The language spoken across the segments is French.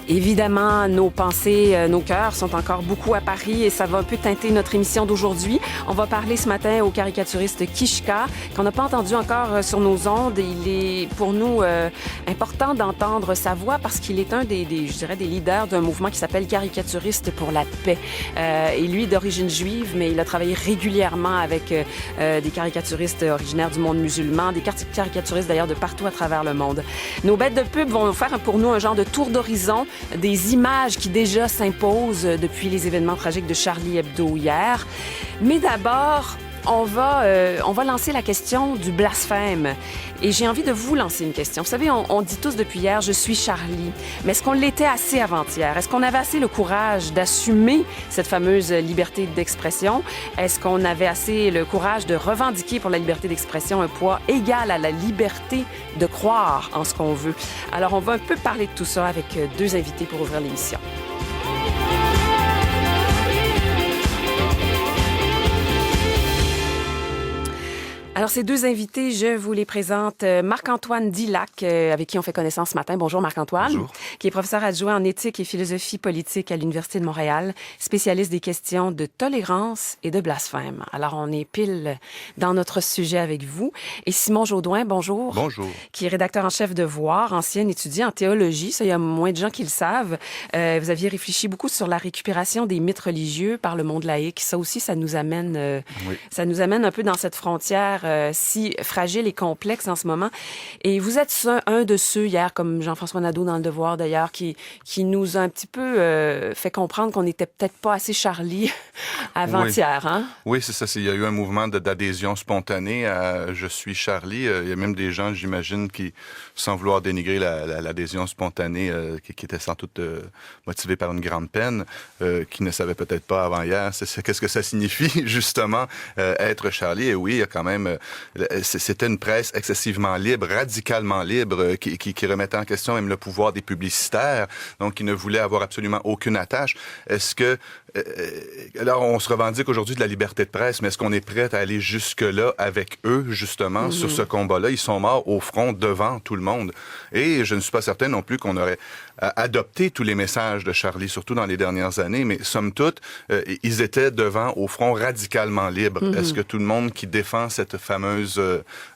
Évidemment, nos pensées, nos cœurs sont encore beaucoup à Paris et ça va un peu teinter notre émission d'aujourd'hui. On va parler ce matin au caricaturiste Kishka, qu'on n'a pas entendu encore sur nos ondes. Il est pour nous important d'entendre sa voix parce qu'il est un des leaders d'un mouvement qui s'appelle Caricaturistes pour la paix. Et lui, d'origine juive, mais il a travaillé régulièrement avec des caricaturistes originaires du monde musulman, des caricaturistes d'ailleurs de partout à travers le monde. Nos bêtes de pub vont faire pour nous un genre de tour d'horizon des images qui déjà s'imposent depuis les événements tragiques de Charlie Hebdo hier. Mais d'abord, on va lancer la question du blasphème. Et j'ai envie de vous lancer une question. Vous savez, on dit tous depuis hier « Je suis Charlie ». Mais est-ce qu'on l'était assez avant-hier? Est-ce qu'on avait assez le courage d'assumer cette fameuse liberté d'expression? Est-ce qu'on avait assez le courage de revendiquer pour la liberté d'expression un poids égal à la liberté de croire en ce qu'on veut? Alors, on va un peu parler de tout ça avec deux invités pour ouvrir l'émission. Alors, ces deux invités, je vous les présente. Marc-Antoine Dillac, avec qui on fait connaissance ce matin. Bonjour Marc-Antoine. Bonjour. Qui est professeur adjoint en éthique et philosophie politique à l'Université de Montréal, spécialiste des questions de tolérance et de blasphème. Alors, on est pile dans notre sujet avec vous. Et Simon Jaudoin, bonjour. Bonjour. Qui est rédacteur en chef de Voir, ancien étudiant en théologie. Ça, il y a moins de gens qui le savent. Vous aviez réfléchi beaucoup sur la récupération des mythes religieux par le monde laïque. Ça aussi, ça nous amène un peu dans cette frontière si fragile et complexe en ce moment. Et vous êtes un de ceux, hier, comme Jean-François Nadeau dans Le Devoir d'ailleurs, qui nous a un petit peu fait comprendre qu'on n'était peut-être pas assez Charlie avant-hier. Oui, hein? Oui, c'est ça. Il y a eu un mouvement d'adhésion spontanée à « Je suis Charlie ». Il y a même des gens, j'imagine, qui, sans vouloir dénigrer l'adhésion spontanée, qui était sans doute motivée par une grande peine, qui ne savaient peut-être pas avant hier. Qu'est-ce que ça signifie, justement, être Charlie? Et oui, il y a quand même c'était une presse excessivement libre, radicalement libre, qui remettait en question même le pouvoir des publicitaires, donc qui ne voulait avoir absolument aucune attache. Est-ce que... alors, on se revendique aujourd'hui de la liberté de presse, mais est-ce qu'on est prêt à aller jusque-là avec eux, justement, sur ce combat-là? Ils sont morts au front devant tout le monde. Et je ne suis pas certain non plus qu'on aurait adopté tous les messages de Charlie, surtout dans les dernières années, mais somme toute, ils étaient devant au front radicalement libre. Est-ce que tout le monde qui défend cette fameuse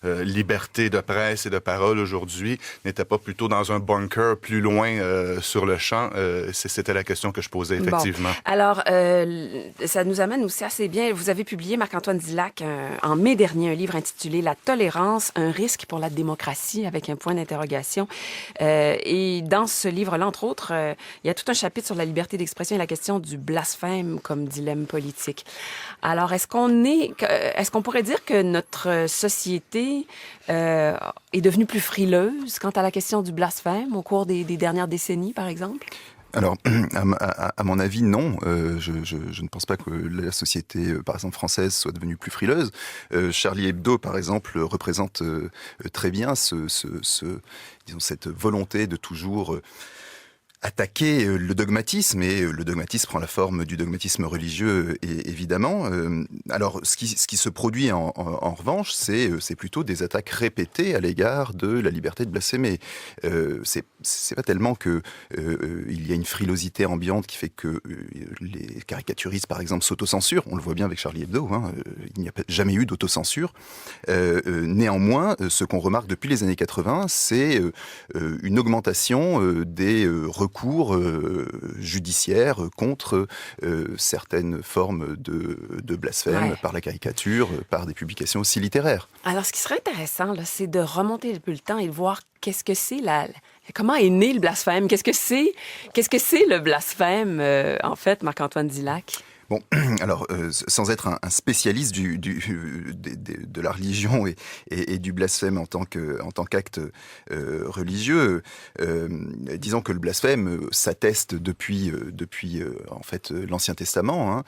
liberté de presse et de parole aujourd'hui n'était pas plutôt dans un bunker plus loin sur le champ? C'était la question que je posais, effectivement. Bon. Alors, ça nous amène aussi assez bien. Vous avez publié, Marc-Antoine Dillac, en mai dernier, un livre intitulé « La tolérance, un risque pour la démocratie » avec un point d'interrogation. Et dans ce livre-là, entre autres, il y a tout un chapitre sur la liberté d'expression et la question du blasphème comme dilemme politique. Alors, est-ce qu'on pourrait dire que notre société est devenue plus frileuse quant à la question du blasphème au cours des dernières décennies, par exemple? Alors, à mon avis, non. Je ne pense pas que la société, par exemple, française soit devenue plus frileuse. Charlie Hebdo, par exemple, représente très bien disons, cette volonté de toujours attaquer le dogmatisme, et le dogmatisme prend la forme du dogmatisme religieux, évidemment. Alors, ce qui se produit en revanche, c'est plutôt des attaques répétées à l'égard de la liberté de blasphémer. C'est pas tellement que il y a une frilosité ambiante qui fait que les caricaturistes, par exemple, s'autocensurent. On le voit bien avec Charlie Hebdo. Il n'y a jamais eu d'autocensure. Néanmoins, ce qu'on remarque depuis les années 80, c'est une augmentation des recours judiciaires contre certaines formes de blasphème par la caricature, par des publications aussi littéraires. Alors, ce qui serait intéressant, là, c'est de remonter un peu le temps et de voir qu'est-ce que c'est comment est né le blasphème? Qu'est-ce que c'est le blasphème, en fait, Marc-Antoine Dillac? Bon, alors, sans être un spécialiste de la religion et du blasphème en tant qu'acte religieux, disons que le blasphème s'atteste depuis en fait l'Ancien Testament,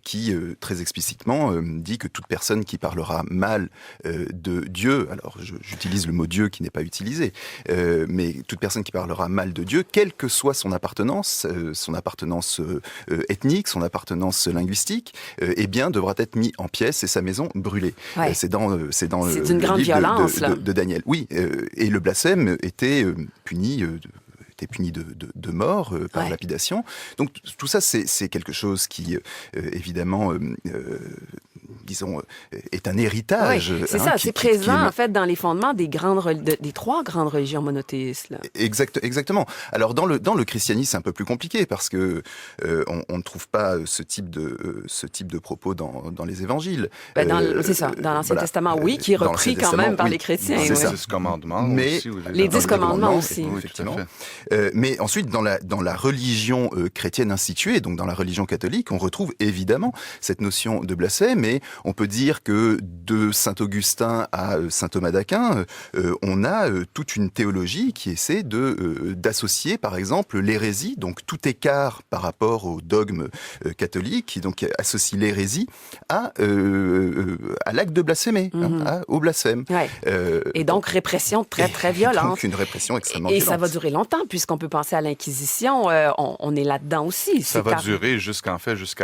qui très explicitement dit que toute personne qui parlera mal de Dieu, alors j'utilise le mot Dieu qui n'est pas utilisé, mais toute personne qui parlera mal de Dieu, quelle que soit son appartenance ethnique, son appartenance linguistique, eh bien, devra être mis en pièces et sa maison brûlée. Ouais. C'est dans une grande livre violence, de Daniel. Oui, et le blasphème était puni était puni de mort par lapidation. Donc tout ça, c'est quelque chose qui, évidemment, disons, est un héritage. Oui, c'est ça, c'est présent, en fait, dans les fondements des trois grandes religions monothéistes. Là. Exactement. Alors, dans le christianisme, c'est un peu plus compliqué parce que on ne trouve pas ce type de propos dans les évangiles. C'est ça, dans l'Ancien Testament, oui, qui est repris quand même par les chrétiens. Les 10 commandements aussi. Les 10 commandements aussi. Effectivement. Mais ensuite, dans la religion chrétienne instituée, donc dans la religion catholique, on retrouve évidemment cette notion de blasphème, et on peut dire que de saint Augustin à saint Thomas d'Aquin, on a toute une théologie qui essaie d'associer, par exemple, l'hérésie, donc tout écart par rapport au dogme catholique, qui donc associe l'hérésie à l'acte de blasphémer, au blasphème. Ouais. Et donc répression très très violente. Donc une répression extrêmement violente. Et ça va durer longtemps, puisqu'on peut penser à l'Inquisition, on est là-dedans aussi. Ça va durer jusqu'à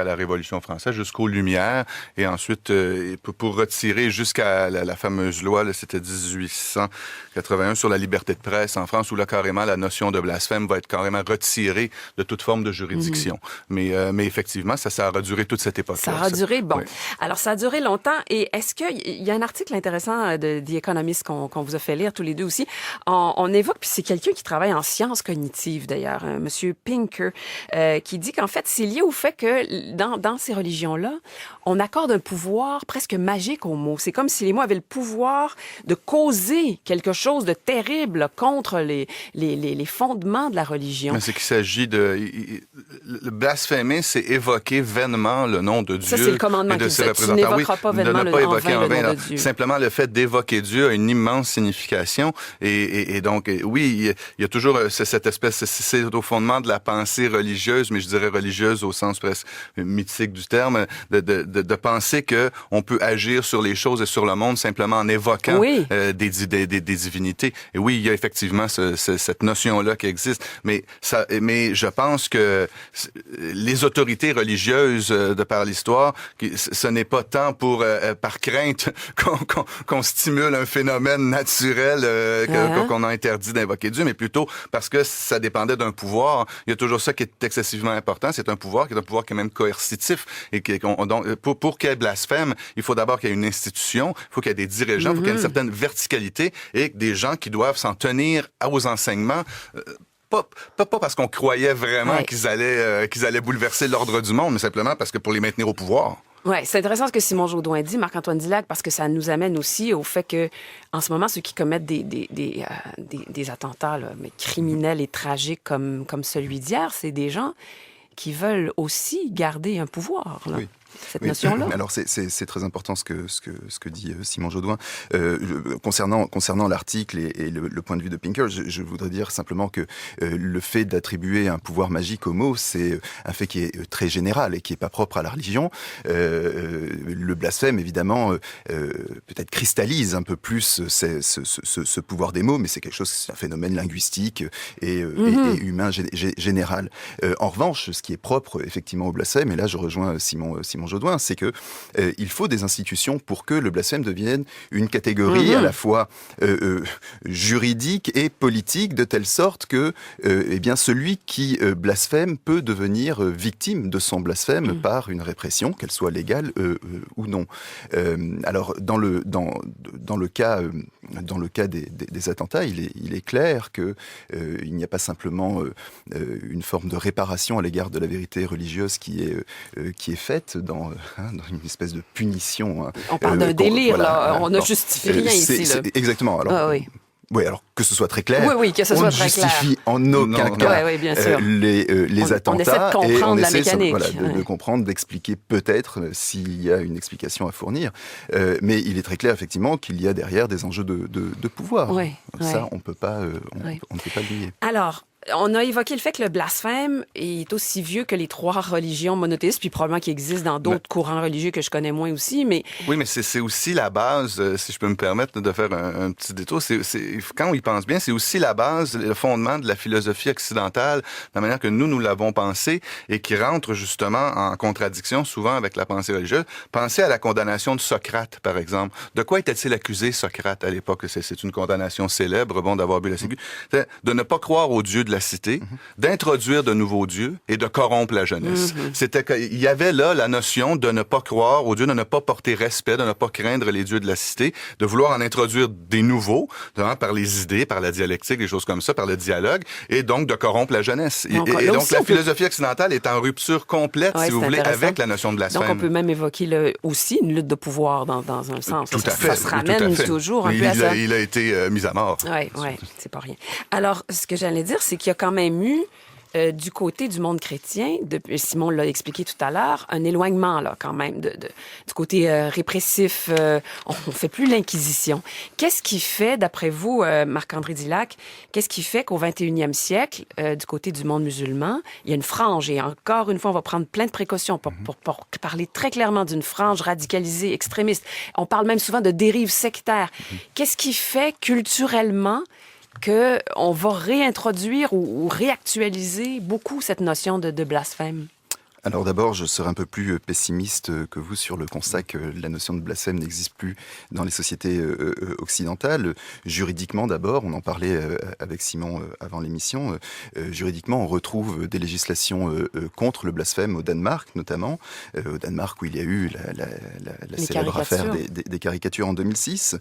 la Révolution française, jusqu'aux Lumières, et ensuite, pour retirer jusqu'à la fameuse loi, là, c'était 1881, sur la liberté de presse en France, où là, carrément, la notion de blasphème va être carrément retirée de toute forme de juridiction. Mais effectivement, ça aura duré toute cette époque-là. Ça aura duré, bon. Oui. Alors, ça a duré longtemps, et est-ce qu'il y a un article intéressant de The Economist qu'on vous a fait lire tous les deux aussi, on évoque, puis c'est quelqu'un qui travaille en sciences cognitives d'ailleurs, Monsieur Pinker, qui dit qu'en fait, c'est lié au fait que dans ces religions-là, on accorde un pouvoir presque magique aux mots. C'est comme si les mots avaient le pouvoir de causer quelque chose de terrible contre les fondements de la religion. Mais c'est qu'il s'agit de... Le blasphémer, c'est évoquer vainement le nom de Dieu. Ça, c'est le commandement et de qui ses dit, représentants. tu n'évoqueras pas vainement le nom de Dieu. Simplement, le fait d'évoquer Dieu a une immense signification. Et donc, oui, il y a toujours cette espèce... C'est au fondement de la pensée religieuse, mais je dirais religieuse au sens presque mythique du terme, de penser que on peut agir sur les choses et sur le monde simplement en évoquant des divinités. Et oui, il y a effectivement cette notion-là qui existe. Mais je pense que les autorités religieuses, de par l'histoire, ce n'est pas tant par crainte qu'on stimule un phénomène naturel qu'on a interdit d'invoquer Dieu, mais plutôt parce que ça dépendait d'un pouvoir. Il y a toujours ça qui est excessivement important. C'est un pouvoir qui est même coercitif. Et donc, pour qu'il y ait blasphème, il faut d'abord qu'il y ait une institution, il faut qu'il y ait des dirigeants, il faut qu'il y ait une certaine verticalité et des gens qui doivent s'en tenir aux enseignements. Pas parce qu'on croyait vraiment qu'ils allaient bouleverser l'ordre du monde, mais simplement parce que pour les maintenir au pouvoir. Oui, c'est intéressant ce que Simon Jaudoin dit, Marc-Antoine Dillac, parce que ça nous amène aussi au fait que, en ce moment, ceux qui commettent des attentats là, mais criminels et tragiques comme celui d'hier, c'est des gens qui veulent aussi garder un pouvoir. Là. Oui. Cette notion-là. Alors c'est très important ce que dit Simon Jaudoin. Concernant l'article et le point de vue de Pinker, je voudrais dire simplement que le fait d'attribuer un pouvoir magique aux mots, c'est un fait qui est très général et qui est pas propre à la religion. Le blasphème, évidemment, peut-être cristallise un peu plus ce pouvoir des mots, mais c'est quelque chose, c'est un phénomène linguistique et humain général. En revanche, ce qui est propre effectivement au blasphème, et là je rejoins Simon Jaudoin, c'est que il faut des institutions pour que le blasphème devienne une catégorie à la fois juridique et politique, de telle sorte que eh bien celui qui blasphème peut devenir victime de son blasphème par une répression, qu'elle soit légale ou non. Alors dans le cas des attentats, il est clair que il n'y a pas simplement une forme de réparation à l'égard de la vérité religieuse qui est faite dans une espèce de punition. On parle d'un délire, là. On ne justifie rien ici. Là. Exactement. Alors, oui, alors que ce soit très clair. Oui, que ce soit très clair. On ne justifie en aucun cas bien sûr. les attentats. On essaie de comprendre la mécanique. De comprendre, d'expliquer peut-être s'il y a une explication à fournir. Mais il est très clair, effectivement, qu'il y a derrière des enjeux de pouvoir. Ça, on ne peut pas le nier. Alors, on a évoqué le fait que le blasphème est aussi vieux que les trois religions monothéistes, puis probablement qu'il existe dans d'autres courants religieux que je connais moins aussi, mais... Oui, mais c'est aussi la base, si je peux me permettre de faire un petit détour, quand on y pense bien, c'est aussi la base, le fondement de la philosophie occidentale, de la manière que nous l'avons pensé, et qui rentre justement en contradiction souvent avec la pensée religieuse. Pensez à la condamnation de Socrate, par exemple. De quoi était-il accusé, Socrate, à l'époque? C'est une condamnation célèbre, d'avoir bu la sécu. De ne pas croire au Dieu de de la cité, d'introduire de nouveaux dieux et de corrompre la jeunesse. Il y avait là la notion de ne pas croire aux dieux, de ne pas porter respect, de ne pas craindre les dieux de la cité, de vouloir en introduire des nouveaux, par les idées, par la dialectique, des choses comme ça, par le dialogue, et donc de corrompre la jeunesse. Et donc la philosophie occidentale est en rupture complète, si vous voulez, avec la notion de blasphème. Donc on peut même évoquer aussi une lutte de pouvoir dans un sens. Tout à fait. Ça se ramène toujours un peu à ça. Il a été mis à mort. Oui, c'est pas rien. Alors, ce que j'allais dire, c'est qu'il y a quand même eu, du côté du monde chrétien, Simon l'a expliqué tout à l'heure, un éloignement, là, quand même, du côté répressif. On fait plus l'Inquisition. Qu'est-ce qui fait, d'après vous, Marc-André Dillac, qu'est-ce qui fait qu'au 21e siècle, du côté du monde musulman, il y a une frange, et encore une fois, on va prendre plein de précautions pour parler très clairement d'une frange radicalisée, extrémiste. On parle même souvent de dérive sectaire. Qu'est-ce qui fait, culturellement, qu'on va réintroduire ou réactualiser beaucoup cette notion de blasphème? Alors d'abord, je serais un peu plus pessimiste que vous sur le constat que la notion de blasphème n'existe plus dans les sociétés occidentales. Juridiquement d'abord, on en parlait avec Simon avant l'émission, juridiquement on retrouve des législations contre le blasphème au Danemark notamment, au Danemark où il y a eu la célèbre affaire des caricatures en 2006.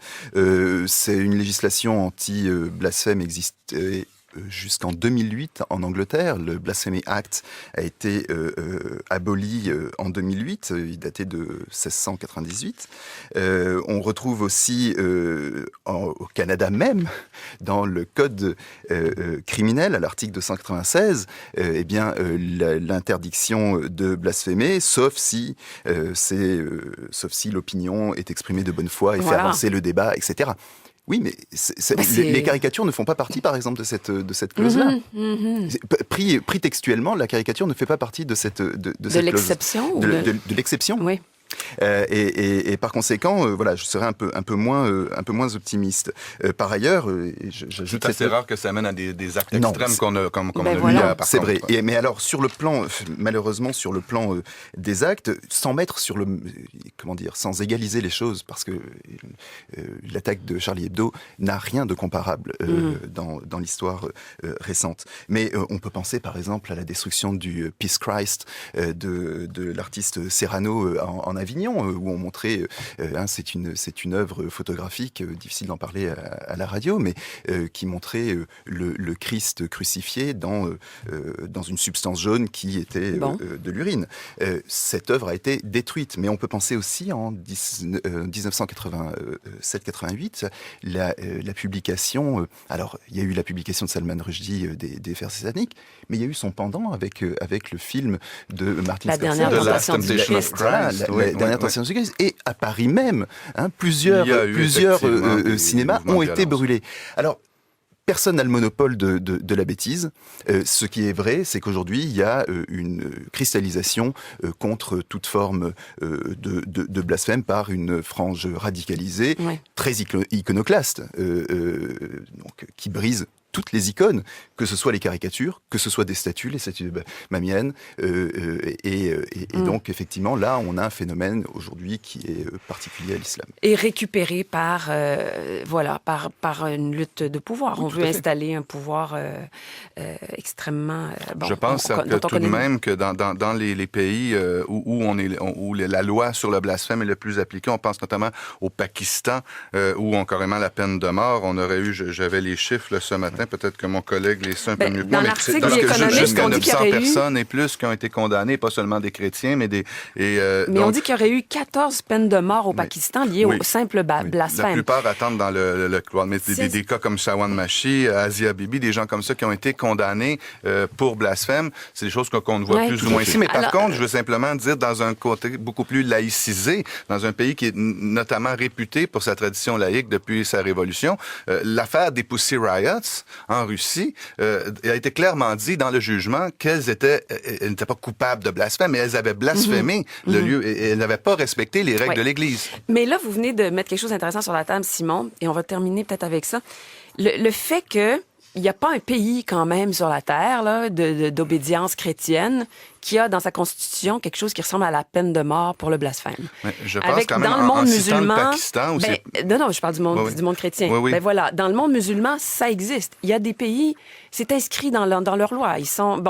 C'est une législation anti-blasphème existait jusqu'en 2008 en Angleterre. Le Blasphemy Act a été aboli en 2008, il datait de 1698. On retrouve aussi au Canada même, dans le code criminel, à l'article 296, l'interdiction de blasphémer, sauf si l'opinion est exprimée de bonne foi et fait avancer le débat, etc. Oui, mais les caricatures ne font pas partie, par exemple, de cette clause-là. Pris textuellement, la caricature ne fait pas partie de cette l'exception clause. De l'exception. Oui. Et par conséquent, voilà, je serais un peu moins optimiste. Par ailleurs, j'ajoute c'est assez rare que ça mène à des actes extrêmes comme on a voilà. vu. C'est vrai. Mais alors, malheureusement, sur le plan des actes, sans mettre sans égaliser les choses, parce que l'attaque de Charlie Hebdo n'a rien de comparable dans l'histoire récente. Mais on peut penser, par exemple, à la destruction du Peace Christ de l'artiste Serrano en Avignon, où on montrait, c'est une œuvre photographique, difficile d'en parler à la radio, mais qui montrait le Christ crucifié dans une substance jaune qui était de l'urine. Cette œuvre a été détruite, mais on peut penser aussi en 1987-88, la publication, alors il y a eu la publication de Salman Rushdie des Fers sataniques, mais il y a eu son pendant avec le film de Martin Scorsese, dernière tentation du Christ. La dernière tentation du Christ. Et à Paris même, plusieurs cinémas ont été brûlés. Alors, personne n'a le monopole de la bêtise. Ce qui est vrai, c'est qu'aujourd'hui, il y a une cristallisation contre toute forme de blasphème par une frange radicalisée, très iconoclaste, qui brise toutes les icônes, que ce soit les caricatures, que ce soit des statues, les statues de Mamienne, et donc effectivement là on a un phénomène aujourd'hui qui est particulier à l'islam. Et récupéré par une lutte de pouvoir. On veut installer un pouvoir extrêmement. Je pense tout de même que dans les pays où la loi sur le blasphème est le plus appliquée, on pense notamment au Pakistan où on carrément la peine de mort. On aurait eu, j'avais les chiffres là, ce matin. Peut-être que mon collègue les sait un peu mieux que moi. Dans l'article jusqu'à 900 personnes et plus qui ont été condamnées, pas seulement des chrétiens, mais des... on dit qu'il y aurait eu 14 peines de mort au Pakistan liées au simple blasphème. La plupart attendent dans le couloir. Mais des cas comme Shawan Mashi, Asia Bibi, des gens comme ça qui ont été condamnés pour blasphème, c'est des choses qu'on ne voit plus ou moins ici. Mais par contre, je veux simplement dire, dans un côté beaucoup plus laïcisé, dans un pays qui est notamment réputé pour sa tradition laïque depuis sa révolution, l'affaire des Pussy Riots, en Russie, il a été clairement dit dans le jugement qu'elles n'étaient pas coupables de blasphème, mais elles avaient blasphémé le lieu et elles n'avaient pas respecté les règles de l'Église. Mais là, vous venez de mettre quelque chose d'intéressant sur la table, Simon, et on va terminer peut-être avec ça. Le fait que il n'y a pas un pays quand même sur la Terre là, d'obédience chrétienne qui a dans sa constitution quelque chose qui ressemble à la peine de mort pour le blasphème. Mais je pense quand même dans le monde musulman, le Pakistan, où non, je parle du monde chrétien. Oui. Ben voilà, dans le monde musulman, ça existe. Il y a des pays, c'est inscrit dans leur loi. Ils sont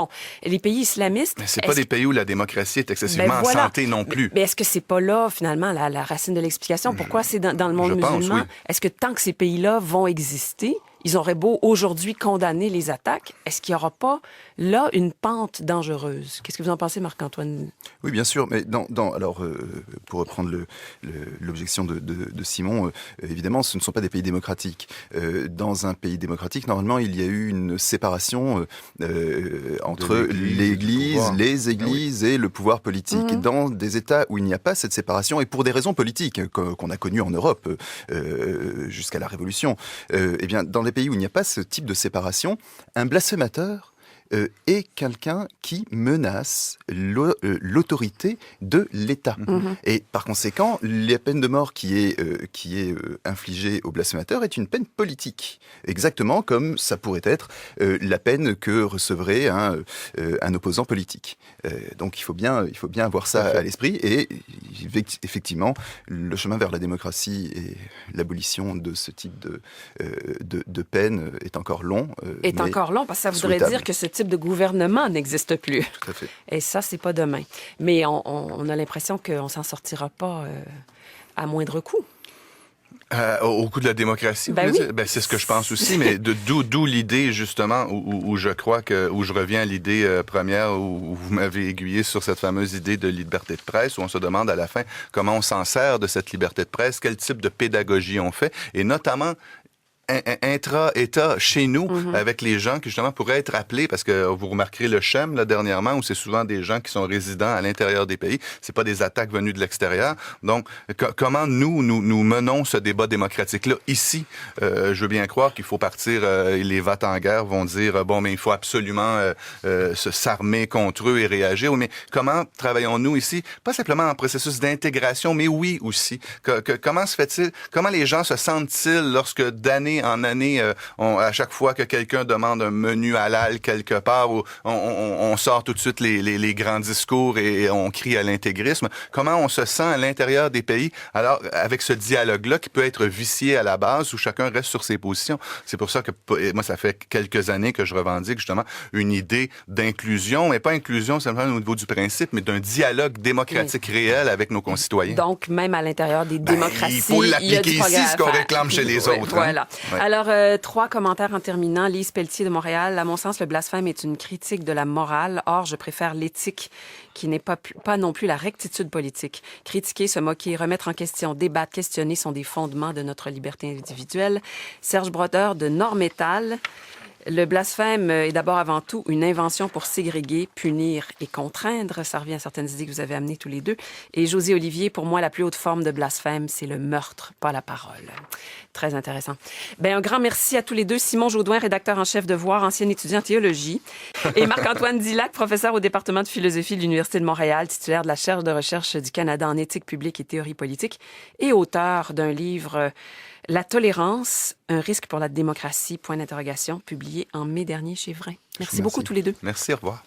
les pays islamistes. Mais c'est pas des pays où la démocratie est excessivement en santé non plus. Mais est-ce que c'est pas là finalement la racine de l'explication? Pourquoi c'est dans le monde musulman? Pense, oui. Est-ce que tant que ces pays-là vont exister, ils auraient beau aujourd'hui condamner les attaques, est-ce qu'il n'y aura pas là une pente dangereuse? Qu'est-ce que vous en pensez, Marc-Antoine? Oui, bien sûr, mais alors, pour reprendre l'objection de Simon, évidemment, ce ne sont pas des pays démocratiques. Dans un pays démocratique, normalement, il y a eu une séparation entre l'Église, les églises et le pouvoir politique. Dans des États où il n'y a pas cette séparation, et pour des raisons politiques qu'on a connues en Europe jusqu'à la Révolution, eh bien, dans les pays où il n'y a pas ce type de séparation, un blasphémateur est quelqu'un qui menace l'autorité de l'État. Et par conséquent, la peine de mort qui est infligée au blasphémateur est une peine politique. Exactement comme ça pourrait être la peine que recevrait un opposant politique. Donc il faut bien avoir ça à l'esprit. Et effectivement, le chemin vers la démocratie et l'abolition de ce type de peine est encore long. Encore long, parce que ça voudrait dire que ce type de gouvernement n'existe plus. Tout à fait. Et ça, c'est pas demain. Mais on a l'impression qu'on s'en sortira pas à moindre coût. Au coût de la démocratie, oui. C'est ce que je pense aussi, mais d'où l'idée justement où je crois où je reviens à l'idée première où vous m'avez aiguillé sur cette fameuse idée de liberté de presse, où on se demande à la fin comment on s'en sert de cette liberté de presse, quel type de pédagogie on fait, et notamment intra-État chez nous, avec les gens qui justement pourraient être appelés, parce que vous remarquerez le CHEM là, dernièrement, où c'est souvent des gens qui sont résidents à l'intérieur des pays, c'est pas des attaques venues de l'extérieur. Donc, comment nous menons ce débat démocratique-là ici? Je veux bien croire qu'il faut partir, les va-t-en-guerre vont dire, mais il faut absolument s'armer contre eux et réagir. Mais comment travaillons-nous ici? Pas simplement en processus d'intégration, mais oui aussi. Comment se fait-il? Comment les gens se sentent-ils lorsque d'année en année, à chaque fois que quelqu'un demande un menu halal quelque part, où on sort tout de suite les grands discours et on crie à l'intégrisme. Comment on se sent à l'intérieur des pays, alors avec ce dialogue-là qui peut être vicié à la base, où chacun reste sur ses positions. C'est pour ça que moi, ça fait quelques années que je revendique justement une idée d'inclusion, mais pas inclusion simplement au niveau du principe, mais d'un dialogue démocratique réel avec nos concitoyens. Donc, même à l'intérieur des démocraties, il faut l'appliquer ici, ce qu'on réclame chez les autres. Voilà. Ouais. Alors, 3 commentaires en terminant. Lise Pelletier de Montréal. À mon sens, le blasphème est une critique de la morale. Or, je préfère l'éthique qui n'est pas non plus la rectitude politique. Critiquer, se moquer, remettre en question, débattre, questionner sont des fondements de notre liberté individuelle. Serge Brodeur de Nord-Métal. Le blasphème est d'abord avant tout une invention pour ségréguer, punir et contraindre. Ça revient à certaines idées que vous avez amenées tous les deux. Et José Olivier, pour moi, la plus haute forme de blasphème, c'est le meurtre, pas la parole. Très intéressant. Un grand merci à tous les deux. Simon Jaudoin, rédacteur en chef de Voir, ancien étudiant en théologie. Et Marc-Antoine Dillac, professeur au département de philosophie de l'Université de Montréal, titulaire de la chaire de recherche du Canada en éthique publique et théorie politique et auteur d'un livre La tolérance, un risque pour la démocratie, point d'interrogation, publié en mai dernier chez Vrin. Merci beaucoup tous les deux. Merci, au revoir.